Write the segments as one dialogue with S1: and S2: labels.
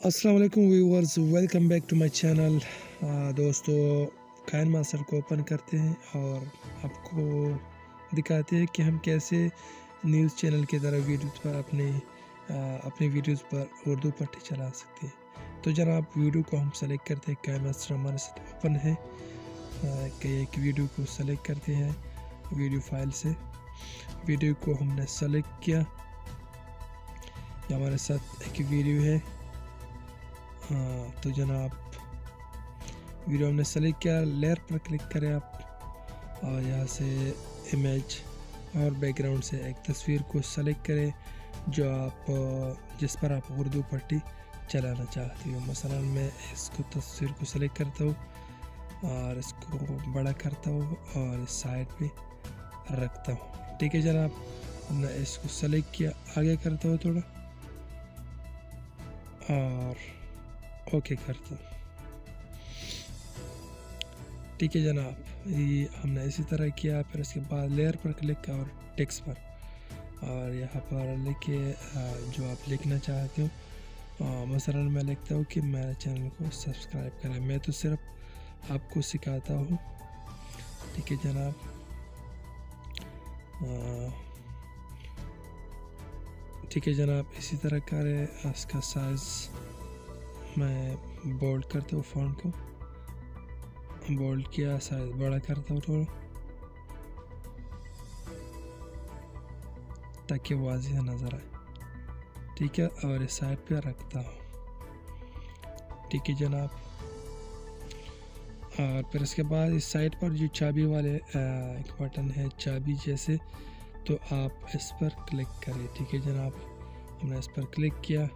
S1: अस्सलाम वालेकुम viewers, welcome back to my channel. दोस्तों, काइन मास्टर को ओपन करते हैं और आपको दिखाते हैं कि हम कैसे न्यूज़ चैनल की तरह वीडियोस पर अपने वीडियोस पर उर्दू पट्टी चला सकते हैं। तो जनाब, वीडियो को हम सेलेक्ट करते हैं। काइन मास्टर हमारे साथ ओपन है। एक वीडियो को सेलेक्ट करते हैं वीडियो फाइल से। वीडियो को हमने सेलेक्ट किया, हमारे साथ एक वीडियो है। तो जनाब, वीडियो हमने सेलेक्ट किया, लेयर पर क्लिक करें आप और यहाँ से इमेज और बैकग्राउंड से एक तस्वीर को सेलेक्ट करें जिस पर आप उर्दू पट्टी चलाना चाहते हो। मसलन मैं इसको तस्वीर को सेलेक्ट करता हूँ और इसको बड़ा करता हूँ और इस साइड पे रखता हूँ। ठीक है जनाब, हमने इसको सेलेक्ट किया, आगे करता हूँ थोड़ा और ओके करता हूँ। ठीक है जनाब, ये हमने इसी तरह किया। फिर इसके बाद लेयर पर क्लिक और टेक्स्ट पर और यहाँ पर लिखे जो आप लिखना चाहते हो। मसलन मैं लिखता हूँ कि मेरे चैनल को सब्सक्राइब करें। मैं तो सिर्फ आपको सिखाता हूँ। ठीक है जनाब, ठीक है जनाब, इसी तरह करें। इसका साइज़ मैं बोल्ड करता हूँ, फ़ॉन्ट को बोल्ड किया, साइज बड़ा करता हूँ थोड़ा ताकि वाज़ेह नज़र आए। ठीक है, और इस साइड पे रखता हूँ। ठीक है जनाब, और फिर इसके बाद इस साइड पर जो चाबी वाले एक बटन है चाबी जैसे, तो आप इस पर क्लिक करें। ठीक है जनाब, हमने इस पर क्लिक किया।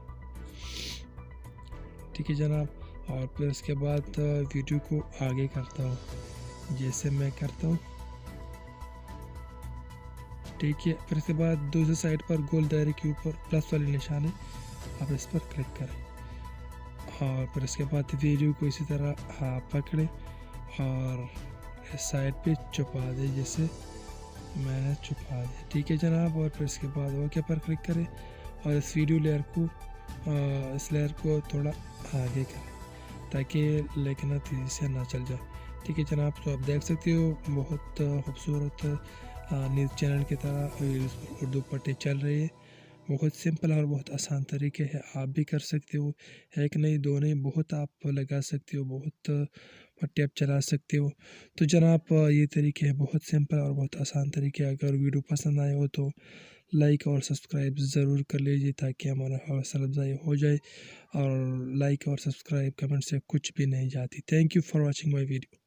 S1: ठीक है जनाब, और फिर इसके बाद वीडियो को आगे करता हूँ जैसे मैं करता हूँ। ठीक है, फिर इसके बाद दूसरी साइड पर गोल दायरे के ऊपर प्लस वाले निशान है, आप इस पर क्लिक करें और फिर इसके बाद वीडियो को इसी तरह पकड़े और इस साइड पे छुपा दे जैसे मैंने छुपा दिया। ठीक है जनाब, और फिर इसके बाद ओके पर क्लिक करें और इस वीडियो लेयर को इस लेयर को थोड़ा आगे करें ताकि लेकिन तेज़ी से ना चल जाए। ठीक है जनाब, तो आप देख सकते हो बहुत खूबसूरत न्यूज़ चैनल की तरह उर्दू पट्टी चल रही है। बहुत सिंपल और बहुत आसान तरीके है, आप भी कर सकते हो। एक नहीं दो नहीं, बहुत आप लगा सकते हो, बहुत पट्टी आप चला सकते हो। तो जनाब, ये तरीके हैं बहुत सिंपल और बहुत आसान तरीके। अगर वीडियो पसंद आए हो तो लाइक और सब्सक्राइब ज़रूर कर लीजिए ताकि हमारा हौसला अफजाई हो जाए। और लाइक और सब्सक्राइब कमेंट से कुछ भी नहीं जाती। Thank you for watching my video.